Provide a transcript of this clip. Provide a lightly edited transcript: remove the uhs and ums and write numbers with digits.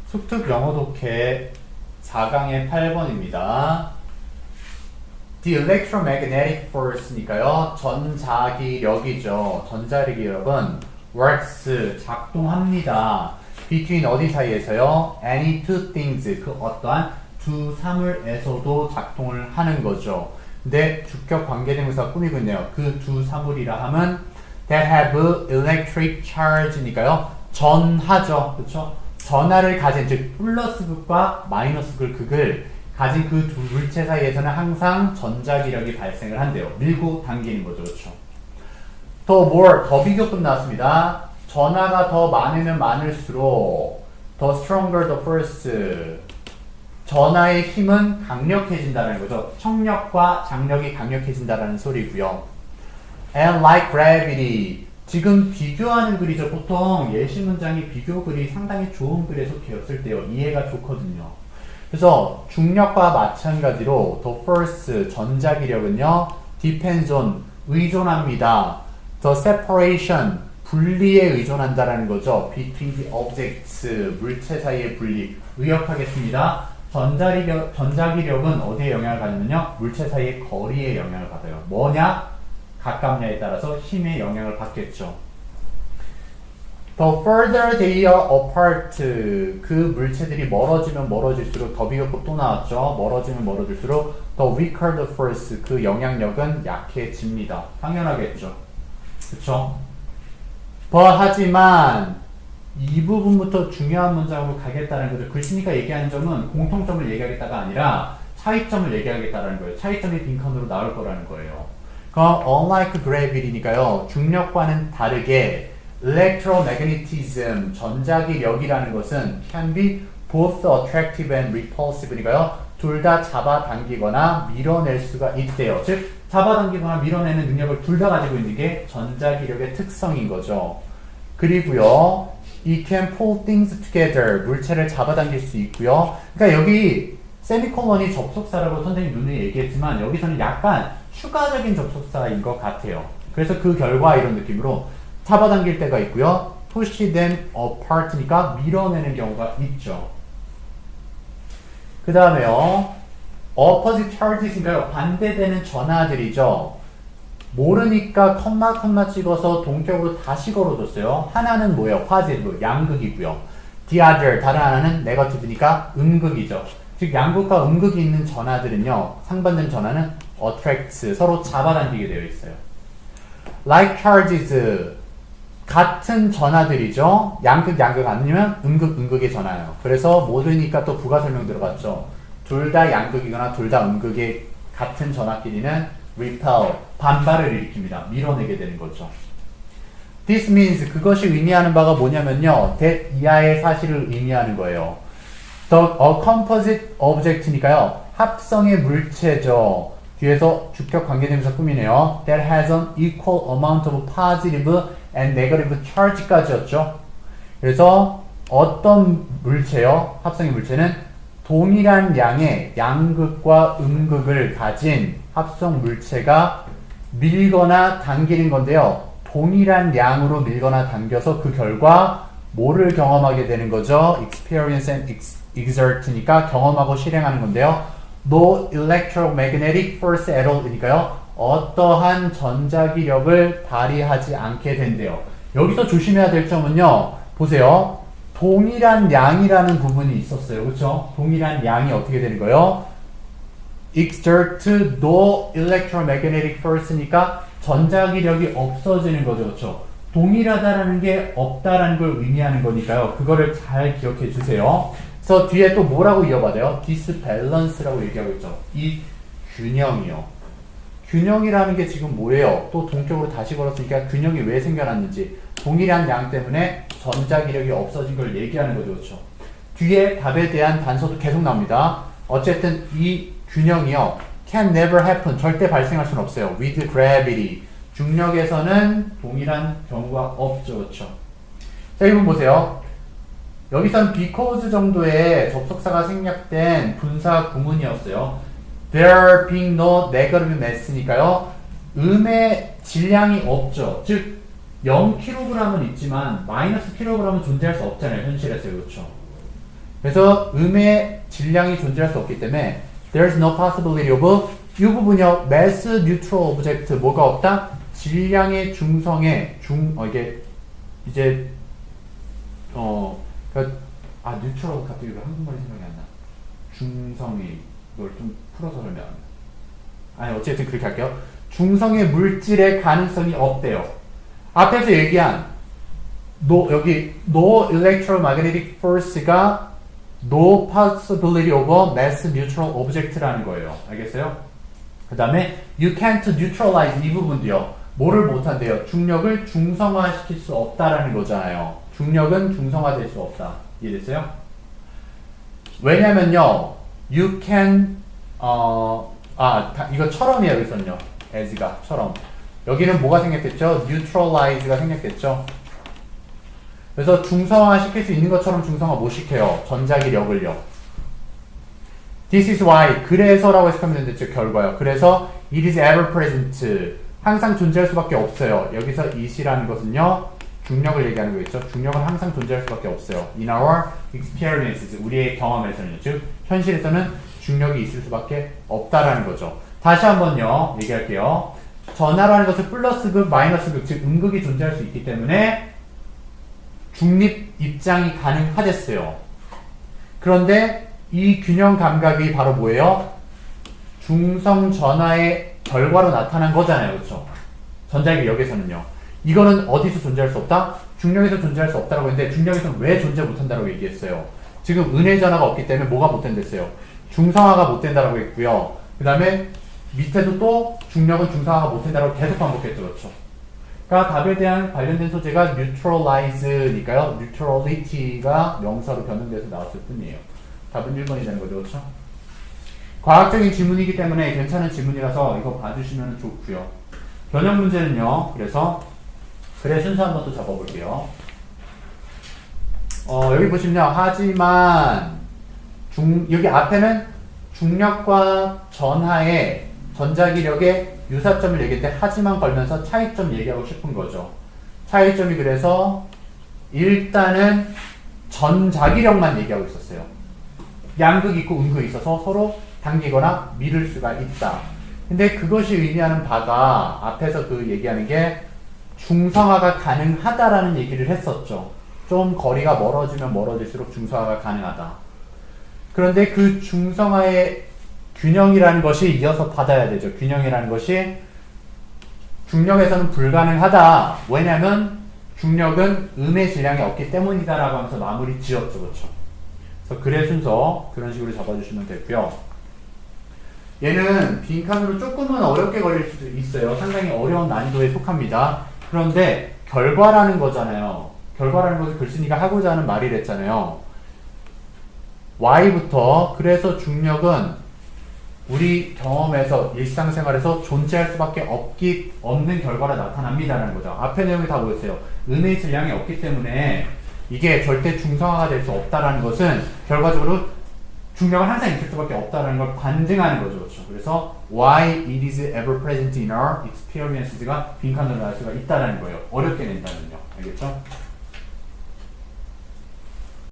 숙특 영어 독해 4강의 8번입니다. The electromagnetic force니까요. 전자기력이죠. 전자기력은 works, 작동합니다. between 어디 사이에서요? any two things, 그 어떠한 두 사물에서도 작동을 하는 거죠. 근데 주격 관계대명사 꾸미고 있네요. 그 두 사물이라 하면 that have electric charge니까요. 전하죠. 그렇죠? 전하를 가진, 즉 플러스 극과 마이너스 극을 가진 그 두 물체 사이에서는 항상 전자기력이 발생을 한대요. 밀고 당기는 거죠. 그렇죠? 더 more, 더 비교급 나왔습니다. 전하가 더 많으면 많을수록 더 stronger the force, 전하의 힘은 강력해진다는 거죠. 청력과 장력이 강력해진다는 소리고요. And like gravity, 지금 비교하는 글이죠. 보통 예시 문장이 비교 글이 상당히 좋은 글에 속해였을 때요. 이해가 좋거든요. 그래서 중력과 마찬가지로 the force, 전자기력은요. depends on, 의존합니다. the separation, 분리에 의존한다라는 거죠. between the objects, 물체 사이의 분리. 의역하겠습니다. 전자기력은 어디에 영향을 받냐면요. 물체 사이의 거리에 영향을 받아요. 뭐냐? 가깝냐에 따라서 힘의 영향을 받겠죠. The further they are apart, 그 물체들이 멀어지면 멀어질수록, 더 비교급 또 나왔죠. 멀어지면 멀어질수록 the weaker the force, 그 영향력은 약해집니다. 당연하겠죠. 그쵸? 하지만 이 부분부터 중요한 문장으로 가겠다는 거죠. 글씨니까 얘기하는 점은 공통점을 얘기하겠다가 아니라 차이점을 얘기하겠다는 거예요. 차이점이 빈칸으로 나올 거라는 거예요. 그럼 unlike gravity니까요. 중력과는 다르게 electromagnetism, 전자기력이라는 것은 can be both attractive and repulsive니까요. 둘 다 잡아당기거나 밀어낼 수가 있대요. 즉 잡아당기거나 밀어내는 능력을 둘 다 가지고 있는 게 전자기력의 특성인 거죠. 그리고요, it can pull things together, 물체를 잡아당길 수 있고요. 그러니까 여기 세미콜론이 접속사라고 선생님 눈에 얘기했지만 여기서는 약간 추가적인 접속사인 것 같아요. 그래서 그 결과 이런 느낌으로 잡아당길 때가 있고요. push them apart니까 밀어내는 경우가 있죠. 그 다음에요. opposite charges인가요? 반대되는 전하들이죠. 모르니까 컴마 찍어서 동격으로 다시 걸어줬어요. 하나는 뭐예요? positive, 양극이고요. the other, 다른 하나는 negative니까 음극이죠. 즉 양극과 음극이 있는 전하들은요. 상반된 전하는 attracts, 서로 잡아당기게 되어 있어요. like charges, 같은 전하들이죠. 양극 아니면 음극의 전하예요. 그래서 모르니까 또 부가 설명 들어갔죠. 둘 다 양극이거나 둘 다 음극의 같은 전하끼리는 repel, 반발을 일으킵니다. 밀어내게 되는 거죠. This means, 그것이 의미하는 바가 뭐냐면요. that 이하의 사실을 의미하는 거예요. The a composite object니까요. 합성의 물체죠. 뒤에서 주격 관계대명사 꾸미네요. That has an equal amount of positive and negative charge까지였죠. 그래서 어떤 물체요? 합성의 물체는 동일한 양의 양극과 음극을 가진 합성 물체가 밀거나 당기는 건데요. 동일한 양으로 밀거나 당겨서 그 결과 뭐를 경험하게 되는 거죠? experience and exert니까 경험하고 실행하는 건데요. No electromagnetic force at all이니까요. 어떠한 전자기력을 발휘하지 않게 된대요. 여기서 조심해야 될 점은요. 보세요. 동일한 양이라는 부분이 있었어요. 그렇죠? 동일한 양이 어떻게 되는 거예요? exert no electromagnetic force니까 전자기력이 없어지는 거죠. 그렇죠? 동일하다라는 게 없다라는 걸 의미하는 거니까요. 그거를 잘 기억해 주세요. 그래서 뒤에 또 뭐라고 이어받아요? disbalance라고 얘기하고 있죠. 이 균형이요. 균형이라는 게 지금 뭐예요? 또 동격으로 다시 걸었으니까 균형이 왜 생겨났는지, 동일한 양 때문에 전자기력이 없어진 걸 얘기하는 거죠. 그렇죠? 뒤에 답에 대한 단서도 계속 나옵니다. 어쨌든 이 균형이요. can never happen, 절대 발생할 수는 없어요. with gravity, 중력에서는 동일한 경우가 없죠. 그렇죠? 자, 이분 보세요. 여기선 because 정도의 접속사가 생략된 분사 구문이었어요. There being no negative mass니까요. 음의 질량이 없죠. 즉 0kg은 있지만 마이너스 kg은 존재할 수 없잖아요. 현실에서. 그렇죠. 그래서 음의 질량이 존재할 수 없기 때문에 there's no possibility of 이 부분이요. mass neutral object 뭐가 없다? 질량의 중성에 이게 이제 neutral 갑자기 왜 한국말이 생각이 안 나. 중성이 이걸 좀 풀어서 설명. 아니 어쨌든 그렇게 할게요. 중성의 물질의 가능성이 없대요. 앞에서 얘기한 여기 no electromagnetic force가 no possibility of mass neutral object라는 거예요. 알겠어요? 그 다음에 you can't neutralize 이 부분도요. 뭐를 못한대요? 중력을 중성화시킬 수 없다라는 거잖아요. 중력은 중성화될 수 없다. 이해됐어요? 왜냐면요. you can 이거처럼이에요. 여기서는요. as가 처럼. 여기는 뭐가 생겼겠죠? neutralize가 생겼겠죠? 그래서 중성화 시킬 수 있는 것처럼 중성화 못 시켜요. 전자기력을요. This is why. 그래서라고 해석하면 되죠. 결과요. 그래서 it is ever present. 항상 존재할 수밖에 없어요. 여기서 it이라는 것은요. 중력을 얘기하는 거겠죠. 중력은 항상 존재할 수밖에 없어요. In our experiences. 우리의 경험에서는요. 즉 현실에서는 중력이 있을 수밖에 없다라는 거죠. 다시 한번요. 얘기할게요. 전하라는 것은 플러스극, 마이너스극, 즉 음극이 존재할 수 있기 때문에 중립 입장이 가능하댔어요. 그런데 이 균형 감각이 바로 뭐예요? 중성 전하의 결과로 나타난 거잖아요. 그렇죠? 전자기력에서는요. 이거는 어디서 존재할 수 없다? 중력에서 존재할 수 없다고 했는데 중력에서는 왜 존재 못한다고 얘기했어요? 지금 은혜 전하가 없기 때문에 뭐가 못 된댔어요? 중성화가 못 된다라고 했고요. 그 다음에 밑에도 또 중력은 중성화가 못 된다라고 계속 반복했죠. 그렇죠? 그러니까 답에 대한 관련된 소재가 neutralize니까요. neutrality가 명사로 변형돼서 나왔을 뿐이에요. 답은 1번이 되는 거죠. 그렇죠? 과학적인 지문이기 때문에 괜찮은 지문이라서 이거 봐주시면 좋고요. 변형 문제는요. 그래서 그래 순서 한번 또 잡아볼게요. 여기 보시면요. 하지만 여기 앞에는 중력과 전하의 전자기력의 유사점을 얘기할 때 하지만 걸면서 차이점 얘기하고 싶은 거죠. 차이점이 그래서 일단은 전자기력만 얘기하고 있었어요. 양극 있고 음극 있어서 서로 당기거나 미룰 수가 있다. 근데 그것이 의미하는 바가 앞에서 그 얘기하는 게 중성화가 가능하다라는 얘기를 했었죠. 좀 거리가 멀어지면 멀어질수록 중성화가 가능하다. 그런데 그 중성화의 균형이라는 것이 이어서 받아야 되죠. 균형이라는 것이 중력에서는 불가능하다. 왜냐면 중력은 음의 질량이 없기 때문이다라고 하면서 마무리 지었죠. 그렇죠? 그래서 글의 순서 그런 식으로 잡아주시면 되고요. 얘는 빈칸으로 조금은 어렵게 걸릴 수도 있어요. 상당히 어려운 난이도에 속합니다. 그런데 결과라는 거잖아요. 결과라는 것을 글쓴이가 하고자 하는 말이랬잖아요. Y부터 그래서 중력은 우리 경험에서 일상생활에서 존재할 수밖에 없는 결과로 나타납니다라는 거죠. 앞에 내용이 다 뭐였어요? 음의 질량이 없기 때문에 이게 절대 중성화가 될 수 없다라는 것은 결과적으로 중력은 항상 있을 수밖에 없다는 걸 반증하는 거죠. 그렇죠? 그래서 why it is ever present in our experiences가 빈칸으로 나올 수가 있다는 거예요. 어렵게 낸다면요. 알겠죠?